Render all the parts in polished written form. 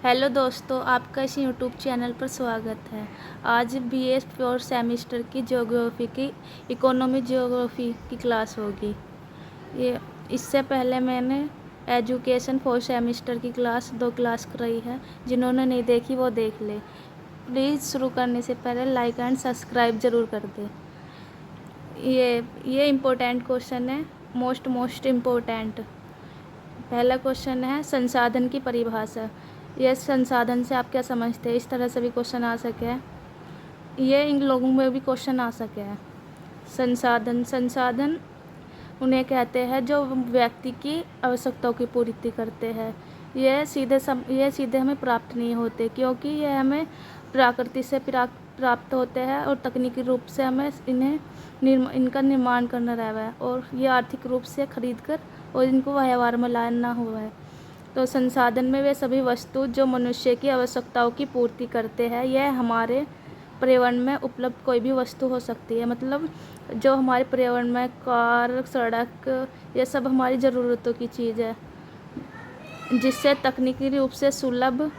Hello दोस्तों, आपका इस यूट्यूब चैनल पर स्वागत है। आज बीए फोर्थ सेमेस्टर की ज्योग्राफी की इकोनॉमी ज्योग्राफी की क्लास होगी। ये इससे पहले मैंने एजुकेशन फोर्थ सेमेस्टर की दो क्लास कराई है। जिन्होंने नहीं देखी वो देख ले। प्लीज़ शुरू करने से पहले लाइक एंड सब्सक्राइब ज़रूर कर दें। ये इम्पोर्टेंट क्वेश्चन है, मोस्ट इम्पोर्टेंट। पहला क्वेश्चन है संसाधन की परिभाषा। यह संसाधन से आप क्या समझते हैं? इस तरह से भी क्वेश्चन आ सके हैं। ये इन लोगों में भी क्वेश्चन आ सके हैं। संसाधन उन्हें कहते हैं जो व्यक्ति की आवश्यकताओं की पूर्ति करते हैं। यह सीधे हमें प्राप्त नहीं होते, क्योंकि यह हमें प्रकृति से प्राप्त होते हैं और तकनीकी रूप से हमें इनका निर्माण करना रहा है, और ये आर्थिक रूप से खरीद कर और इनको व्यवहार में लाना हुआ है। तो संसाधन में वे सभी वस्तु जो मनुष्य की आवश्यकताओं की पूर्ति करते हैं। यह हमारे पर्यावरण में उपलब्ध कोई भी वस्तु हो सकती है। मतलब जो हमारे पर्यावरण में कार, सड़क, ये सब हमारी ज़रूरतों की चीज़ है, जिससे तकनीकी रूप से सुलभ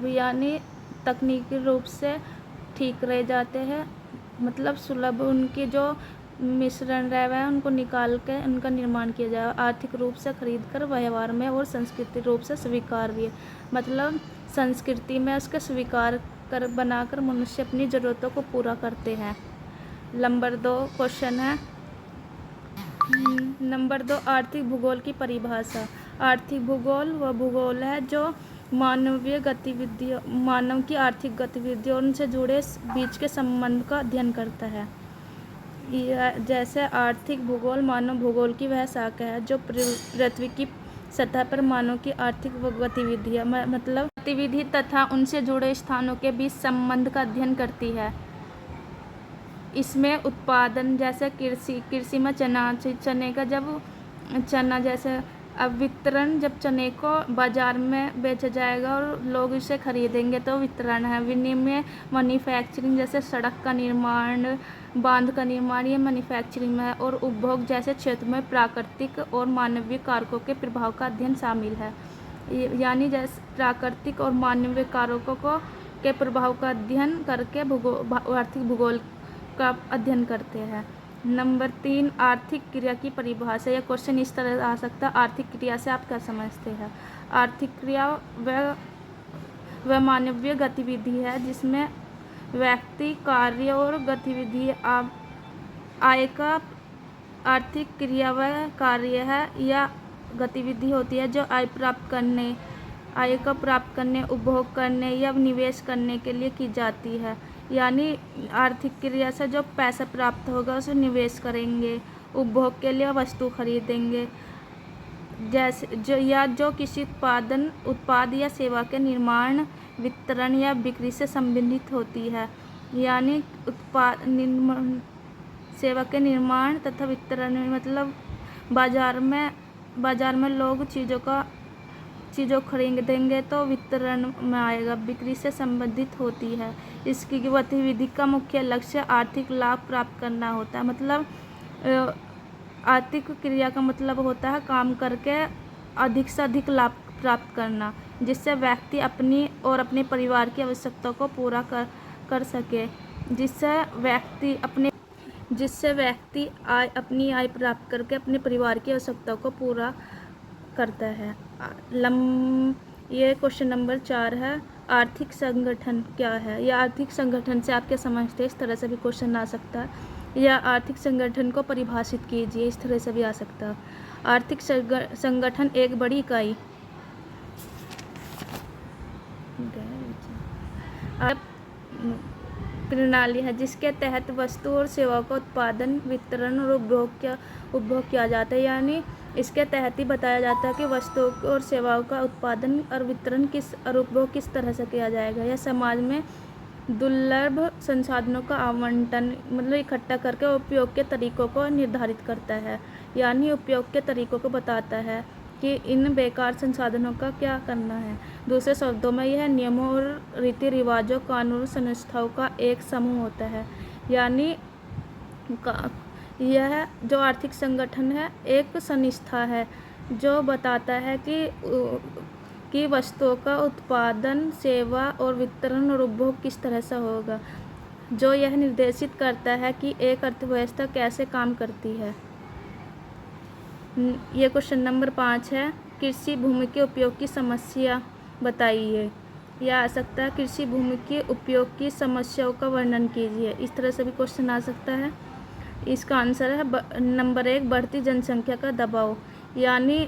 यानी तकनीकी रूप से ठीक रह जाते हैं। मतलब सुलभ उनकी जो मिश्रण रह है उनको निकाल के उनका निर्माण किया जाए, आर्थिक रूप से खरीद कर व्यवहार में, और संस्कृति रूप से स्वीकार्य। मतलब संस्कृति में उसके स्वीकार कर बनाकर मनुष्य अपनी ज़रूरतों को पूरा करते हैं। नंबर 2 क्वेश्चन है। नंबर 2, आर्थिक भूगोल की परिभाषा। आर्थिक भूगोल वह भूगोल है जो मानव की आर्थिक गतिविधियों और उनसे जुड़े बीच के संबंध का अध्ययन करता है। जैसे आर्थिक भूगोल मानव भूगोल की वह शाखा है जो पृथ्वी की सतह पर मानव की आर्थिक गतिविधियाँ मतलब गतिविधि तथा उनसे जुड़े स्थानों के बीच संबंध का अध्ययन करती है। इसमें उत्पादन, जैसे कृषि में चने का जब चना जैसे अब वितरण, जब चने को बाज़ार में बेचा जाएगा और लोग इसे खरीदेंगे तो वितरण है। विनिमय मैन्युफैक्चरिंग, जैसे सड़क का निर्माण, बांध का निर्माण, ये मैन्युफैक्चरिंग में है। और उपभोग जैसे क्षेत्र में प्राकृतिक और मानवीय कारकों के प्रभाव का अध्ययन शामिल है। यानी जैसे प्राकृतिक और मानवीय कारकों के प्रभाव का अध्ययन करके आर्थिक भूगोल का अध्ययन करते हैं। नंबर 3, आर्थिक क्रिया की परिभाषा। यह क्वेश्चन इस तरह आ सकता है, आर्थिक क्रिया से आप क्या समझते हैं? आर्थिक क्रिया वह मानवीय गतिविधि है जिसमें व्यक्ति, कार्य और गतिविधि आय का आर्थिक क्रिया वह कार्य है या गतिविधि होती है जो आय को प्राप्त करने, उपभोग करने या निवेश करने के लिए की जाती है। यानी आर्थिक क्रिया से जो पैसा प्राप्त होगा उसे निवेश करेंगे, उपभोग के लिए वस्तु खरीदेंगे, जैसे जो किसी उत्पाद या सेवा के निर्माण, वितरण या बिक्री से संबंधित होती है। यानी सेवा के निर्माण तथा वितरण में मतलब बाजार में लोग चीज़ों खरीदेंगे तो वितरण में आएगा, बिक्री से संबंधित होती है। इसकी गतिविधि का मुख्य लक्ष्य आर्थिक लाभ प्राप्त करना होता है। मतलब आर्थिक क्रिया का मतलब होता है काम करके अधिक से अधिक लाभ प्राप्त करना, जिससे व्यक्ति अपनी और अपने परिवार की आवश्यकताओं को पूरा कर सके, जिससे व्यक्ति अपनी आय प्राप्त करके अपने परिवार की आवश्यकताओं को पूरा करता है। ये क्वेश्चन नंबर 4 है, आर्थिक संगठन क्या है? या आर्थिक संगठन से आप क्या समझते हैं? इस तरह से भी क्वेश्चन आ सकता है। या आर्थिक संगठन को परिभाषित कीजिए, इस तरह से भी आ सकता है। आर्थिक संगठन एक बड़ी इकाई प्रणाली है जिसके तहत वस्तु और सेवाओं का उत्पादन, वितरण और उपभोग किया जाता है। यानी इसके तहत ही बताया जाता है कि वस्तुओं और सेवाओं का उत्पादन और वितरण और उपभोग किस तरह से किया जाएगा। यह समाज में दुर्लभ संसाधनों का आवंटन मतलब इकट्ठा करके उपयोग के तरीकों को निर्धारित करता है। यानी उपयोग के तरीकों को बताता है कि इन बेकार संसाधनों का क्या करना है। दूसरे शब्दों में यह नियमों और रीति रिवाजों, कानून, संस्थाओं का एक समूह होता है। यानी यह जो आर्थिक संगठन है एक संस्था है जो बताता है कि वस्तुओं का उत्पादन, सेवा और वितरण और उपभोग किस तरह से होगा, जो यह निर्देशित करता है कि एक अर्थव्यवस्था कैसे काम करती है। ये क्वेश्चन नंबर 5 है। कृषि भूमि के उपयोग की समस्या बताइए। यह आ सकता है कृषि भूमि के उपयोग की समस्याओं का वर्णन कीजिए। इस तरह से भी क्वेश्चन आ सकता है। इसका आंसर है नंबर 1, बढ़ती जनसंख्या का दबाव। यानी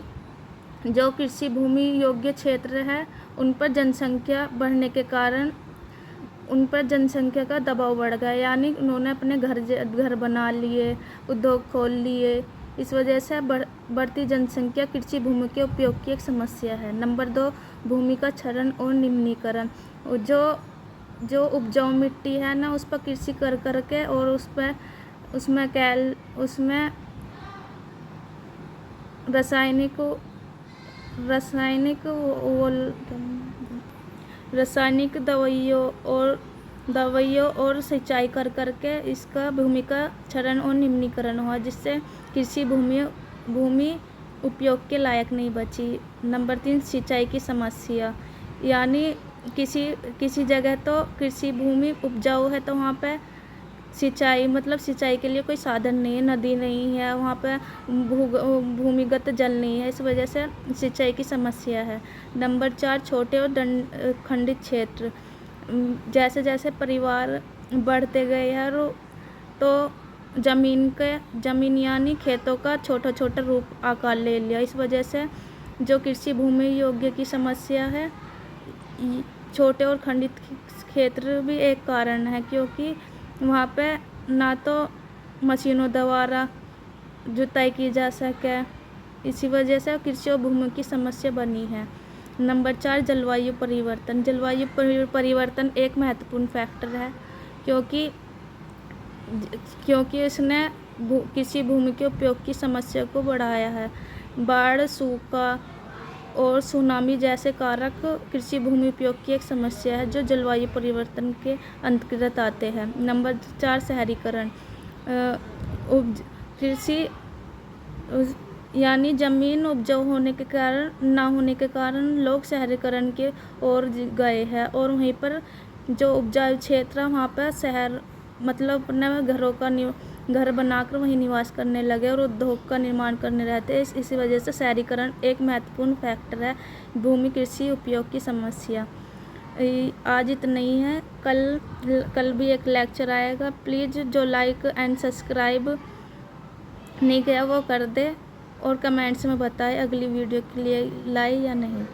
जो कृषि भूमि योग्य क्षेत्र है उन पर जनसंख्या बढ़ने के कारण उन पर जनसंख्या का दबाव बढ़ गया, यानी उन्होंने अपने घर बना लिए, उद्योग खोल लिए। इस वजह से बढ़ती जनसंख्या कृषि भूमि के उपयोग की एक समस्या है। नंबर 2, भूमि का क्षरण और निम्नीकरण। जो उपजाऊ मिट्टी है ना, उस पर कृषि कर करके और उसमें रासायनिक दवाइयों और सिंचाई कर करके इसका भूमि का क्षरण और निम्नीकरण हुआ, जिससे कृषि भूमि उपयोग के लायक नहीं बची। नंबर 3, सिंचाई की समस्या। यानी किसी जगह तो कृषि भूमि उपजाऊ है तो वहाँ पे सिंचाई के लिए कोई साधन नहीं है, नदी नहीं है, वहाँ पे भूमिगत जल नहीं है, इस वजह से सिंचाई की समस्या है। नंबर 4, छोटे और खंडित क्षेत्र। जैसे जैसे परिवार बढ़ते गए हैं तो जमीन यानी खेतों का छोटा छोटा रूप आकार ले लिया। इस वजह से जो कृषि भूमि योग्य की समस्या है, छोटे और खंडित क्षेत्र भी एक कारण है, क्योंकि वहाँ पे ना तो मशीनों द्वारा जुताई की जा सके, इसी वजह से कृषि और भूमि की समस्या बनी है। नंबर 4, जलवायु परिवर्तन। जलवायु परिवर्तन एक महत्वपूर्ण फैक्टर है, क्योंकि इसने कृषि भूमि के उपयोग की समस्या को बढ़ाया है। बाढ़, सूखा और सुनामी जैसे कारक कृषि भूमि उपयोग की एक समस्या है, जो जलवायु परिवर्तन के अंतर्गत आते हैं। नंबर 4, शहरीकरण। कृषि यानी जमीन उपजाऊ ना होने के कारण लोग शहरीकरण के ओर गए हैं, और वहीं पर जो उपजाऊ क्षेत्र है वहाँ पर शहर अपने घर बनाकर वहीं निवास करने लगे और उद्योग का निर्माण करने रहते हैं। इसी वजह से शहरीकरण एक महत्वपूर्ण फैक्टर है भूमि कृषि उपयोग की समस्या। आज इतना ही है। कल भी एक लेक्चर आएगा। प्लीज़ जो लाइक एंड सब्सक्राइब नहीं किया वो कर दे और कमेंट्स में बताए अगली वीडियो के लिए लाए या नहीं।